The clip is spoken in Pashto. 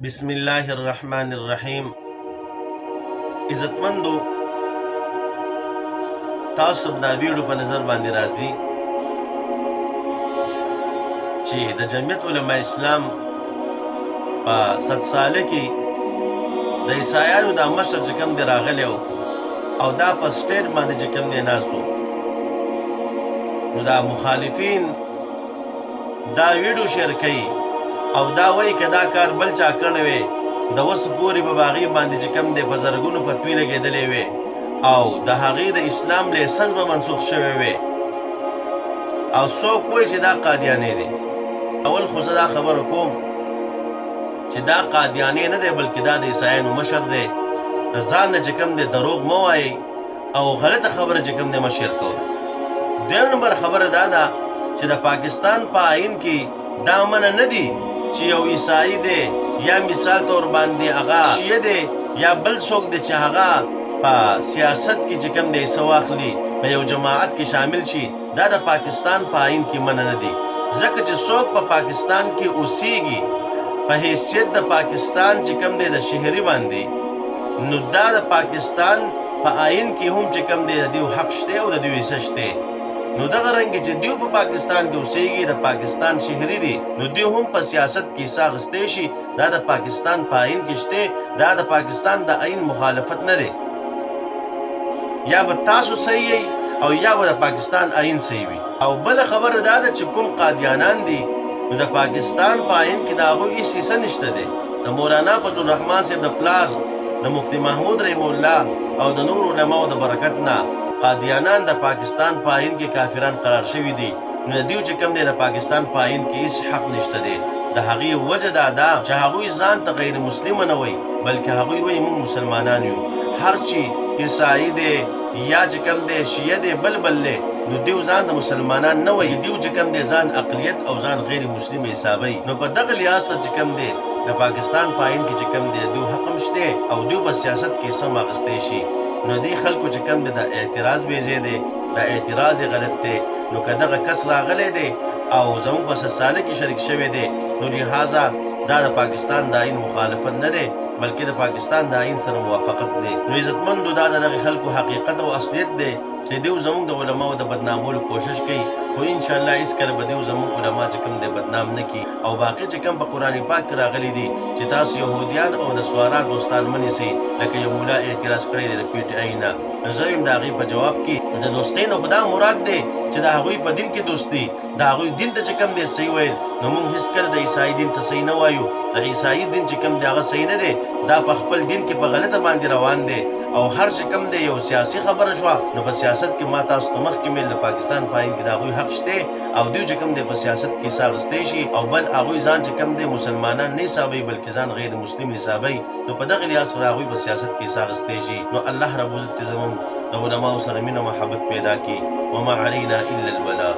بسم الله الرحمن الرحیم. عزتمندو، تاسو دا ویډیو په نظر باندې راځي چې د جمعیت علماء اسلام په 100 ساله کې د عیسایانو د مشر چې کوم دی راغلی او دا په سټیټ باندې چې کوم دی ناسو، نو دا مخالفین دا ویډیو شیر کوي او دا وایي که دا کار بل چا کړی وی د اوس پورې به هغې باندې چې کوم دی په زرګونو فتوی لګېدلې وې او د هغې د اسلام لیسنس به منسوخ شوی وی او څوک وایي چې دا قادیاني دی. اول خو زه دا خبره کوم چې دا قادیاني نه دی بلکې دا د عیسایانو مشر دی. د ځان نه چې کوم دی دروغ مه وایئ او غلطه خبره چې کوم دی مه شیر کوئ. دویم نمبر خبره دا ده چې د پاکستان په آئین کې دا منع نه دي چې یو عیسائی دی یا مثال طور باندې هغه شیعه دی یا بل څوک دی چې هغه په سیاست کې چې کوم دی حصه واخلي په یو جماعت کې شامل شي. دا د پاکستان په آئین کې منع نه دي، ځکه چې څوک په پاکستان کې اوسیږي په حیثیت د پاکستان چې کوم دی د شهري باندې، نو دا د پاکستان په آئین کې هم چې کوم دی د دیو حق شته او د دیو حصه شته. نو دغه رنګ چې دیو په پاکستان کې اوسېږي د پاکستان شهري دي، نو دیو هم په سیاست کې حصه اخیستی شي. دا د پاکستان په آئین کې شته، دا د پاکستان د آئین مخالفت نه دی. یا به تاسو صحیح یئ او یا به د پاکستان آئین صحیح وي. او بله خبره دا ده چې کوم قادیانان دي نو د پاکستان په آئین کې د هغوی هېڅ حصه نشته دی. د مولانا فضل الرحمن صاحب د پلار د مفتی محمود رحم الله او د نور علماو د برکت نه قادیانان د پاکستان په آئین کې کافران قرار شوي دي. نو د دیو چې کوم دی د پاکستان په آئین کې هېڅ حق نشته دی. د هغې وجه دا ده چې هغوی ځان ته غیر مسلمه نه وایي بلکې هغوی وایي موږ مسلمانان یو. هر چې عیسائی دی یا چې کوم دی شیعه دی بل دی، نو دیو ځان د مسلمانان نه وایي، دیو چې کوم دی ځان اقلیت او ځان غیر مسلم حسابوي. نو په دغه لحاظ سره چې کوم دی د پاکستان په آئین کې چې کوم دی دیو حق هم شته او دیو په سیاست کې سم اخیستی شي. نو دې خلکو چې کوم دی د اعتراض بې ځای دی، د اعتراض یې غلط دی. نو که دغه کس راغلی دی او زموږ په 100 ساله کې شریک شوی دی، نو لہذا دا د پاکستان د آئین مخالفت نه دی بلکې د پاکستان د آئین سره موافقت دی. نو عزتمندو، دا د دغې خلکو حقیقت او اصلیت دی چې دیو زموږ د علماو د بدنامولو کوشش کوي، خو انشاءالله هېڅکله به دیو زموږ علما چې کوم دی بدنام نه کي. او باقي چې کوم په قرآن پاک کې راغلي دي چې تاسو یهودیان او نصوارا دوستان مه نیسئ، لکه یو ملا اعتراض کړی دی د پي ټي آی نه، نو زه یم د هغې په جواب کې د دوستۍ نه خو دا مراد دی چې د هغوی په دین کې دوستي، د هغوی دین ته چې کوم دی صحیح ویل. نو موږ هېڅکله د عیسائی دین ته صحیح نه وایو. د عیسائی دین چې کوم دی هغه صحیح نه دی، دا په خپل دین کې په غلطه باندې روان دی. او هر چې کوم دی یو سیاسي خبره شوه، نو په سیاست کې ما تاسو ته مخکې ویل د پاکستان په آئین کې د هغوی حق شته او دوی چې کوم دی په سیاست کې حصه اخیستی شي او بل هغوی ځان چې کوم دی مسلمانان نه حسابوي بلکې ځان غیر مسلم حسابوي. نو په دغه لحاظ سره هغوی په سیاست کې حصه اخیستی شي. نو الله رب العزت زموږ د علماو سره مینه محبت پیدا کړي. وما علینا الا البلاغ.